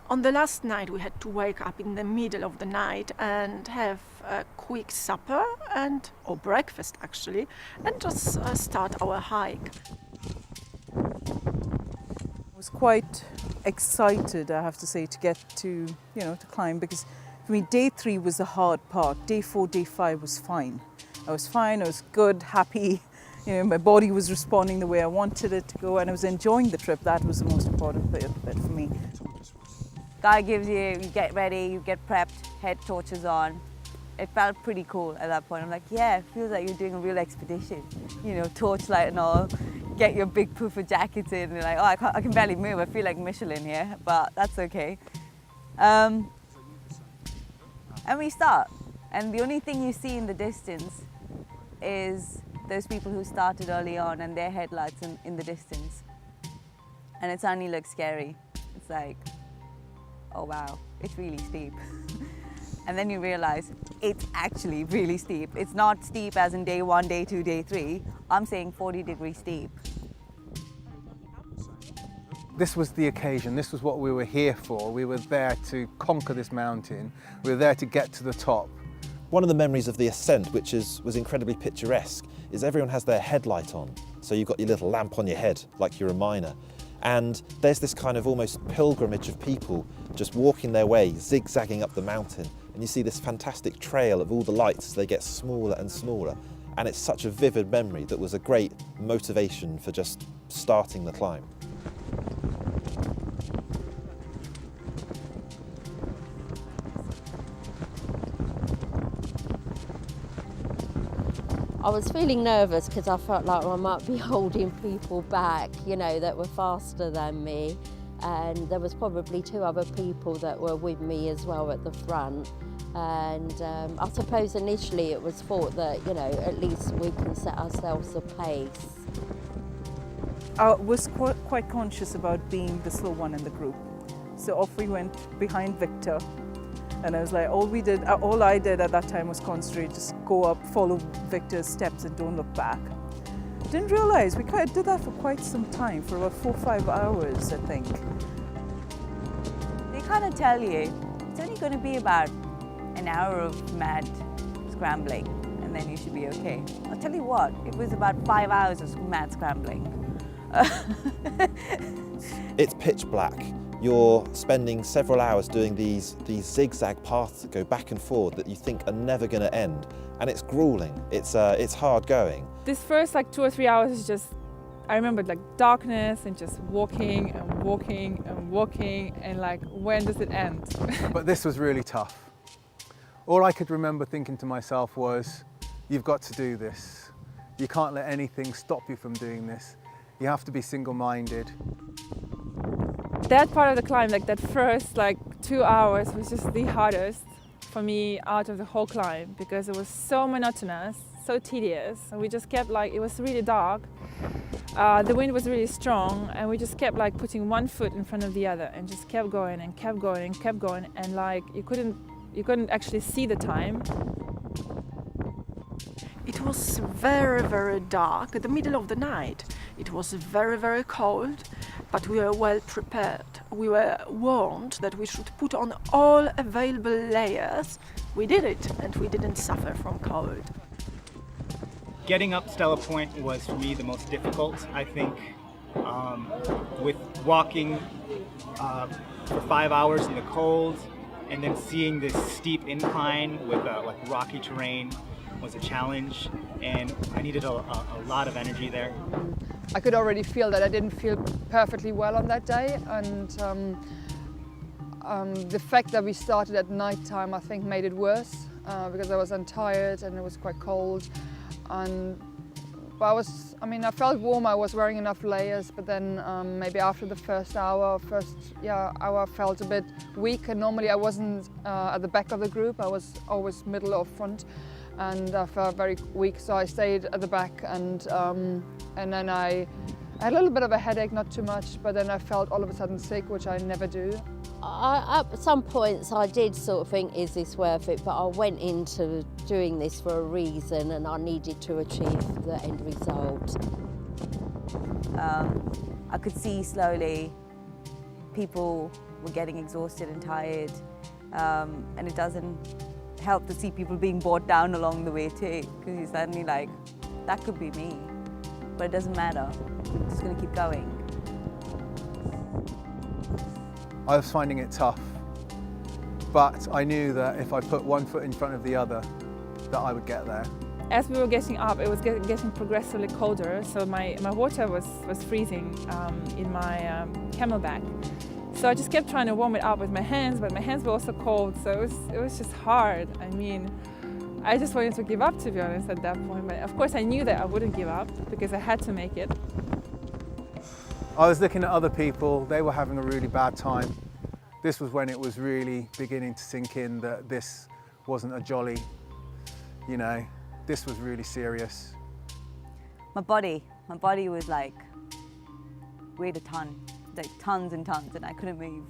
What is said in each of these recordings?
On the last night we had to wake up in the middle of the night and have a quick supper or breakfast actually, and just start our hike. I was quite excited, I have to say, to get to climb, because for me day 3 was the hard part. Day 4, day 5 was fine. I was good, happy. My body was responding the way I wanted it to go, and I was enjoying the trip. That was the most important bit for me. Guy gives you get ready, you get prepped, head torches on. It felt pretty cool at that point. I'm like, yeah, it feels like you're doing a real expedition. Torchlight and all, get your big puffer jackets in, and you're like, oh, I can barely move. I feel like Michelin here, but that's okay. And we start. And the only thing you see in the distance is those people who started early on and their headlights in the distance. And it suddenly looks scary. It's like, oh wow, it's really steep. And then you realize it's actually really steep. It's not steep as in day 1, day 2, day 3. I'm saying 40-degree steep. This was the occasion, this was what we were here for. We were there to conquer this mountain. We were there to get to the top. One of the memories of the ascent, which was incredibly picturesque, is everyone has their headlight on. So you've got your little lamp on your head, like you're a miner. And there's this kind of almost pilgrimage of people just walking their way, zigzagging up the mountain. And you see this fantastic trail of all the lights as they get smaller and smaller. And it's such a vivid memory that was a great motivation for just starting the climb. I was feeling nervous because I felt like I might be holding people back, that were faster than me. And there was probably 2 other people that were with me as well at the front. And I suppose initially it was thought that, at least we can set ourselves a pace. I was quite conscious about being the slow one in the group. So off we went behind Victor. And I was like, all I did at that time was concentrate, just go up, follow Victor's steps and don't look back. Didn't realize we did that for quite some time, for about 4 or 5 hours, I think. They kind of tell you it's only going to be about an hour of mad scrambling and then you should be okay. I'll tell you what, it was about 5 hours of mad scrambling. It's pitch black. You're spending several hours doing these zigzag paths that go back and forward that you think are never going to end, and it's grueling. It's hard going. This first 2 or 3 hours is just, I remember darkness and just walking and walking and walking, and when does it end? But this was really tough. All I could remember thinking to myself was, you've got to do this. You can't let anything stop you from doing this. You have to be single-minded. That part of the climb, that first 2 hours was just the hardest for me out of the whole climb, because it was so monotonous, so tedious. And we just kept it was really dark. The wind was really strong, and we just kept putting one foot in front of the other and just kept going and kept going and kept going, and you couldn't actually see the time. It was very, very dark at the middle of the night. It was very, very cold, but we were well prepared. We were warned that we should put on all available layers. We did it, and we didn't suffer from cold. Getting up Stella Point was, for me, the most difficult, I think. With walking for 5 hours in the cold, and then seeing this steep incline with rocky terrain was a challenge, and I needed a lot of energy there. I could already feel that I didn't feel perfectly well on that day, and the fact that we started at night time, I think, made it worse because I was tired and it was quite cold. But I felt warm. I was wearing enough layers, but then maybe after the first hour I felt a bit weak. And normally I wasn't at the back of the group. I was always middle or front, and I felt very weak. So I stayed at the back, and then I had a little bit of a headache, not too much, but then I felt all of a sudden sick, which I never do. At some points I did sort of think, is this worth it? But I went into doing this for a reason, and I needed to achieve the end result. I could see slowly people were getting exhausted and tired. And it doesn't help to see people being brought down along the way too, because you're suddenly like, that could be me, but it doesn't matter. I'm just going to keep going. I was finding it tough, but I knew that if I put one foot in front of the other, that I would get there. As we were getting up, it was getting progressively colder, so my water was freezing in my camelback. So I just kept trying to warm it up with my hands, but my hands were also cold, so it was just hard. I mean, I just wanted to give up, to be honest, at that point. But of course I knew that I wouldn't give up because I had to make it. I was looking at other people, they were having a really bad time. This was when it was really beginning to sink in that this wasn't a jolly, you know, this was really serious. My body was like, weighed a ton, like tons and tons, and I couldn't move.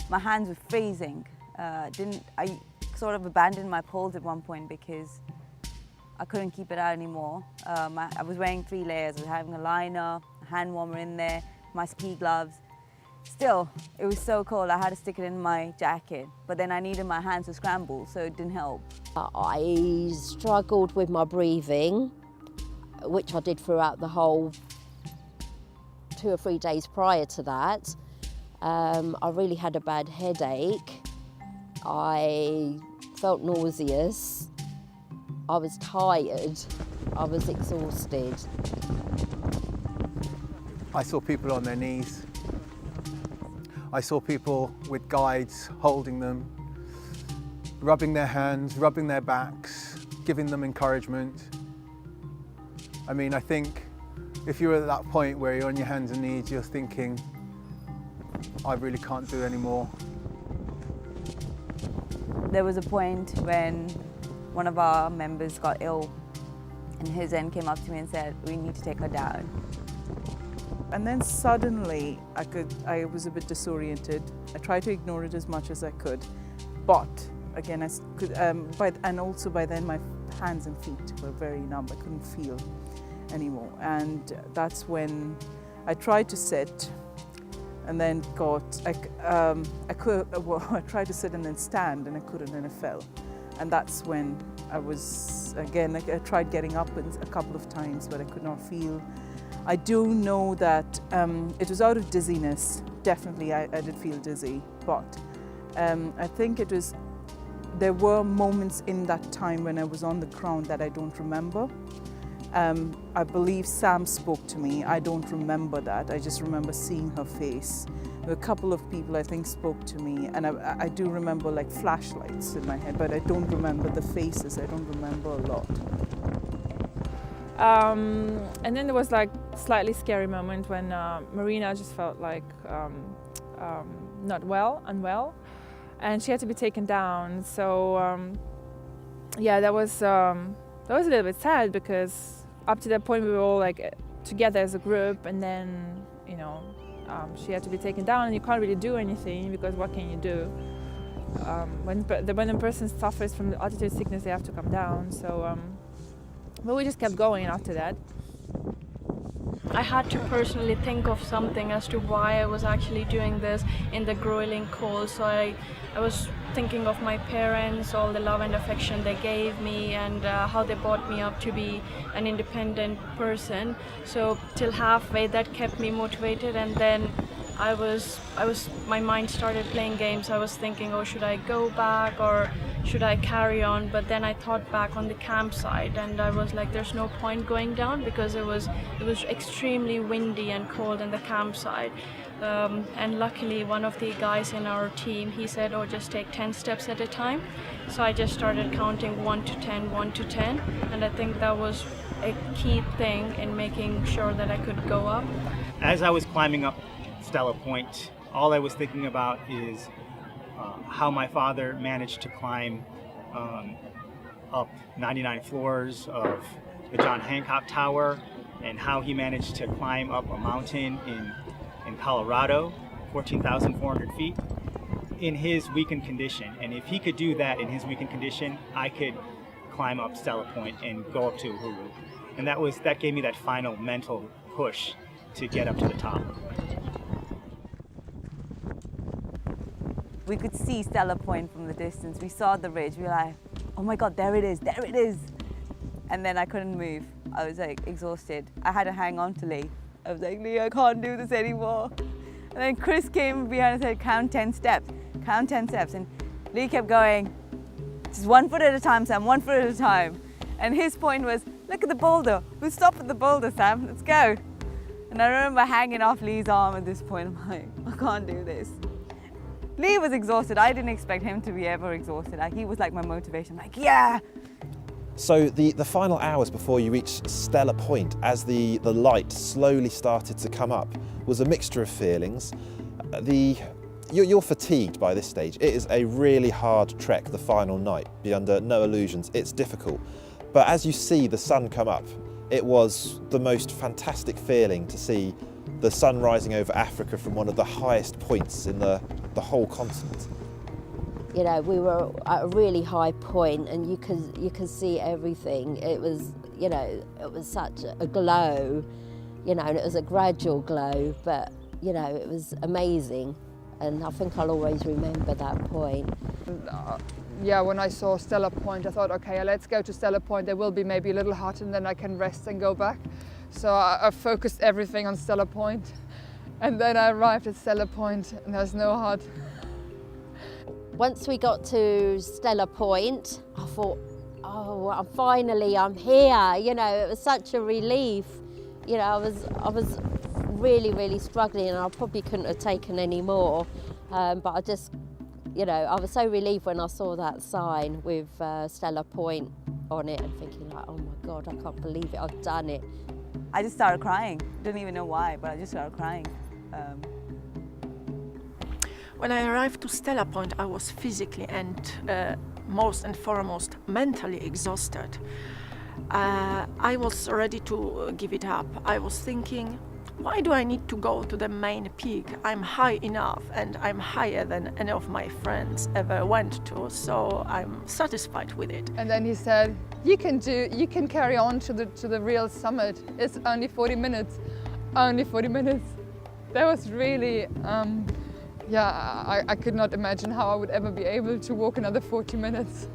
My hands were freezing. I sort of abandoned my poles at one point because I couldn't keep it out anymore. I was wearing 3 layers. I was having a liner, a hand warmer in there, my ski gloves. Still, it was so cold, I had to stick it in my jacket, but then I needed my hands to scramble, so it didn't help. I struggled with my breathing, which I did throughout the whole 2 or 3 days prior to that. I really had a bad headache. I felt nauseous. I was tired. I was exhausted. I saw people on their knees. I saw people with guides holding them, rubbing their hands, rubbing their backs, giving them encouragement. I mean, I think if you're at that point where you're on your hands and knees, you're thinking, I really can't do any more. There was a point when one of our members got ill, and his end came up to me and said, we need to take her down. And then suddenly I was a bit disoriented. I tried to ignore it as much as I could, but again, and also by then my hands and feet were very numb. I couldn't feel anymore, and that's when I tried to sit, and then I tried to sit and then stand, and I couldn't, and I fell, and that's when I tried getting up a couple of times, but I could not feel. I do know that it was out of dizziness. Definitely, I did feel dizzy, but I think there were moments in that time when I was on the ground that I don't remember. I believe Sam spoke to me. I don't remember that. I just remember seeing her face. A couple of people, I think, spoke to me, and I do remember like flashlights in my head, but I don't remember the faces. I don't remember a lot. And then there was like a slightly scary moment when Marina just felt like unwell, and she had to be taken down. So yeah, that was a little bit sad because up to that point we were all like together as a group, and then she had to be taken down, and you can't really do anything because what can you do? When a person suffers from altitude sickness, they have to come down. So. But we just kept going after that. I had to personally think of something as to why I was actually doing this in the grueling cold. So I was thinking of my parents, all the love and affection they gave me, and how they brought me up to be an independent person. So till halfway that kept me motivated, and then my mind started playing games. I was thinking, oh, should I go back or should I carry on? But then I thought back on the campsite, and I was like, there's no point going down because it was extremely windy and cold in the campsite. And luckily one of the guys in our team, he said, oh, just take 10 steps at a time. So I just started counting 1 to 10, 1 to 10, and I think that was a key thing in making sure that I could go up. As I was climbing up Stella Point, all I was thinking about is how my father managed to climb up 99 floors of the John Hancock Tower, and how he managed to climb up a mountain in Colorado, 14,400 feet, in his weakened condition. And if he could do that in his weakened condition, I could climb up Stella Point and go up to Uhuru. And that gave me that final mental push to get up to the top. we could see Stella Point from the distance. We saw the ridge. We were like, oh my God, there it is, there it is. And then I couldn't move. I was like exhausted. I had to hang on to Lee. I was like, Lee, I can't do this anymore. And then Chris came behind and said, count 10 steps, count 10 steps. And Lee kept going, just 1 foot at a time, Sam, 1 foot at a time. And his point was, look at the boulder. We'll stop at the boulder, Sam, let's go. And I remember hanging off Lee's arm at this point. I'm like, I can't do this. Lee was exhausted. I didn't expect him to be ever exhausted. Like, he was like my motivation, like, yeah. So the final hours before you reach Stella Point, as the light slowly started to come up, was a mixture of feelings. You're fatigued by this stage. It is a really hard trek the final night, be under no illusions, it's difficult. But as you see the sun come up, it was the most fantastic feeling to see the sun rising over Africa from one of the highest points in the whole continent. You know, we were at a really high point and you could see everything. It was, you know, it was such a glow, you know, and it was a gradual glow, but, you know, it was amazing. And I think I'll always remember that point. Yeah, when I saw Stella Point, I thought, okay, let's go to Stella Point. There will be maybe a little hut and then I can rest and go back. So I focused everything on Stella Point. And then I arrived at Stella Point and there's no hut. Once we got to Stella Point, I thought, oh, I'm here. You know, it was such a relief. You know, I was really, really struggling and I probably couldn't have taken any more. But I just, you know, I was so relieved when I saw that sign with Stella Point on it and thinking like, oh my God, I can't believe it, I've done it. I just started crying. Didn't even know why, but I just started crying. When I arrived to Stella Point, I was physically and most and foremost mentally exhausted. I was ready to give it up. I was thinking, why do I need to go to the main peak? I'm high enough and I'm higher than any of my friends ever went to, so I'm satisfied with it. And then he said, you can carry on to the real summit. It's only 40 minutes, only 40 minutes. That was really, yeah, I could not imagine how I would ever be able to walk another 40 minutes.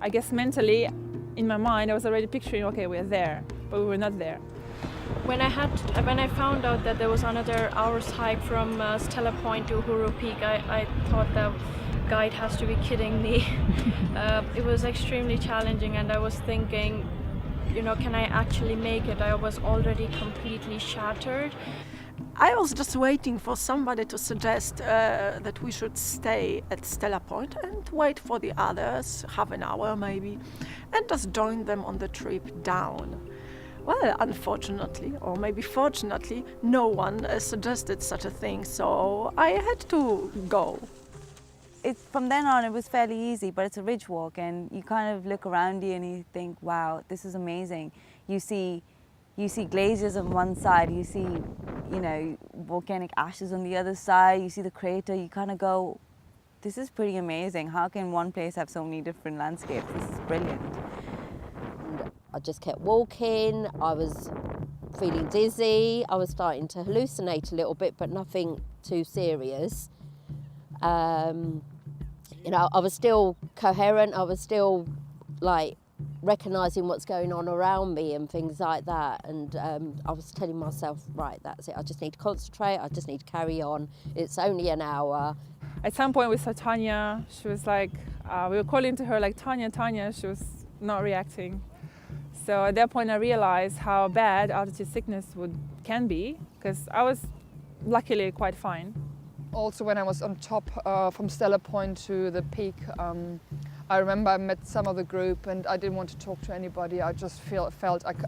I guess mentally, in my mind, I was already picturing, okay, we're there, but we were not there. When I found out that there was another hour's hike from Stella Point to Uhuru Peak, I thought the guide has to be kidding me. It was extremely challenging and I was thinking, you know, can I actually make it? I was already completely shattered. I was just waiting for somebody to suggest that we should stay at Stella Point and wait for the others, half an hour maybe, and just join them on the trip down. Well, unfortunately, or maybe fortunately, no one suggested such a thing, so I had to go. From then on, it was fairly easy, but it's a ridge walk, and you kind of look around you and you think, wow, this is amazing. You see glaciers on one side, you see, you know, volcanic ashes on the other side, you see the crater, you kind of go, this is pretty amazing. How can one place have so many different landscapes? This is brilliant. I just kept walking, I was feeling dizzy, I was starting to hallucinate a little bit, but nothing too serious. You know, I was still coherent, I was still like recognising what's going on around me and things like that, and I was telling myself, right, that's it, I just need to concentrate, I just need to carry on, it's only an hour. At some point we saw Tanya, she was like, we were calling to her like, Tanya, Tanya, she was not reacting. So at that point I realized how bad altitude sickness can be, because I was luckily quite fine. Also, when I was on top from Stella Point to the peak, I remember I met some of the group and I didn't want to talk to anybody. I just felt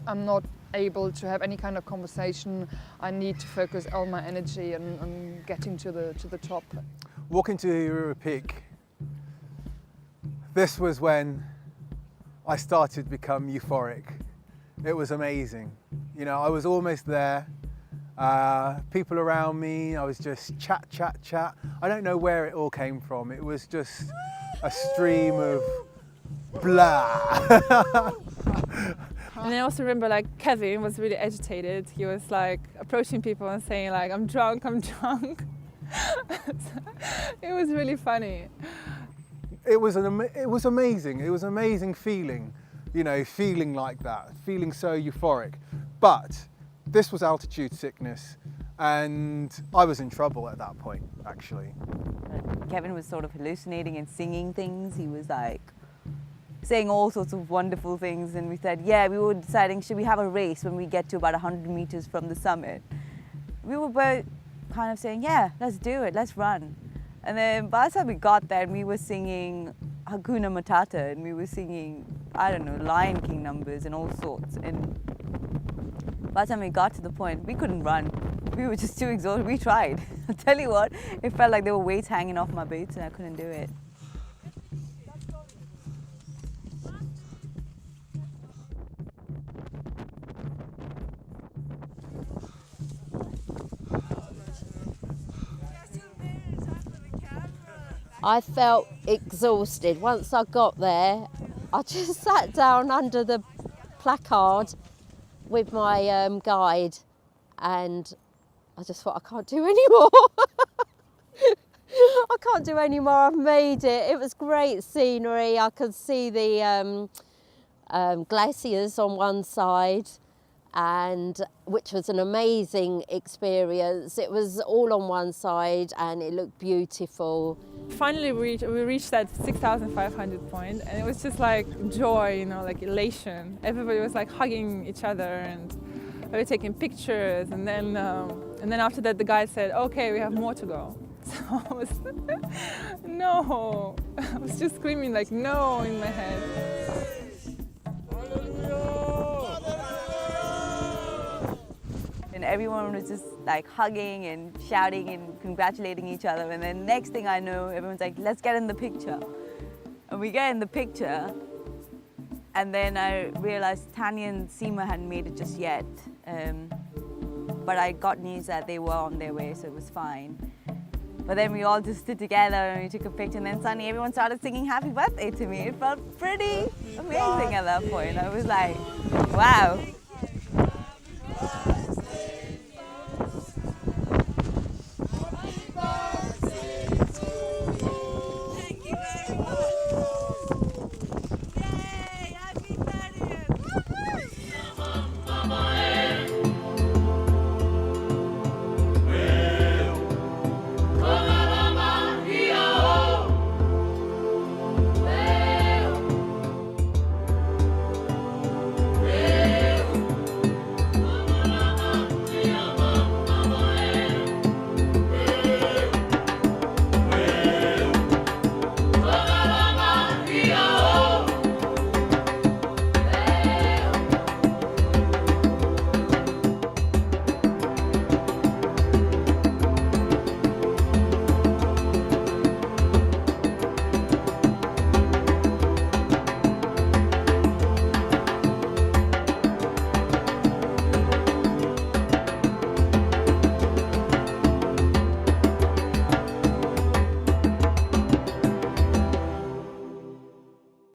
I'm not able to have any kind of conversation. I need to focus all my energy on getting to the top. Walking to Uhuru Peak, this was when I started to become euphoric. It was amazing. You know, I was almost there. People around me, I was just chat. I don't know where it all came from. It was just a stream of blah. And I also remember like Kevin was really agitated. He was like approaching people and saying like, I'm drunk. It was really funny. It was amazing. It was an amazing feeling, you know, feeling like that, feeling so euphoric. But this was altitude sickness, and I was in trouble at that point, actually. Kevin was sort of hallucinating and singing things. He was like saying all sorts of wonderful things, and we said, yeah, we were deciding, should we have a race when we get to about 100 meters from the summit? We were both kind of saying, yeah, let's do it, let's run. And then by the time we got there, we were singing Hakuna Matata, and we were singing, I don't know, Lion King numbers and all sorts. And by the time we got to the point, we couldn't run. We were just too exhausted. We tried. I'll tell you what, it felt like there were weights hanging off my boots and I couldn't do it. I felt exhausted. Once I got there, I just sat down under the placard with my guide, and I just thought, I can't do any more. I can't do any more. I've made it. It was great scenery. I could see the glaciers on one side, and which was an amazing experience. It was all on one side and it looked beautiful. Finally we reached that 6,500 point, and it was just like joy, you know, like elation. Everybody was like hugging each other, and we were taking pictures, and then after that the guy said, okay, we have more to go. So I was no, I was just screaming like no in my head. And everyone was just like hugging and shouting and congratulating each other. And then next thing I know, everyone's like, let's get in the picture. And we get in the picture. And then I realized Tanya and Seema hadn't made it just yet. But I got news that they were on their way, so it was fine. But then we all just stood together and we took a picture, and then suddenly everyone started singing happy birthday to me. It felt pretty amazing at that point. I was like, wow.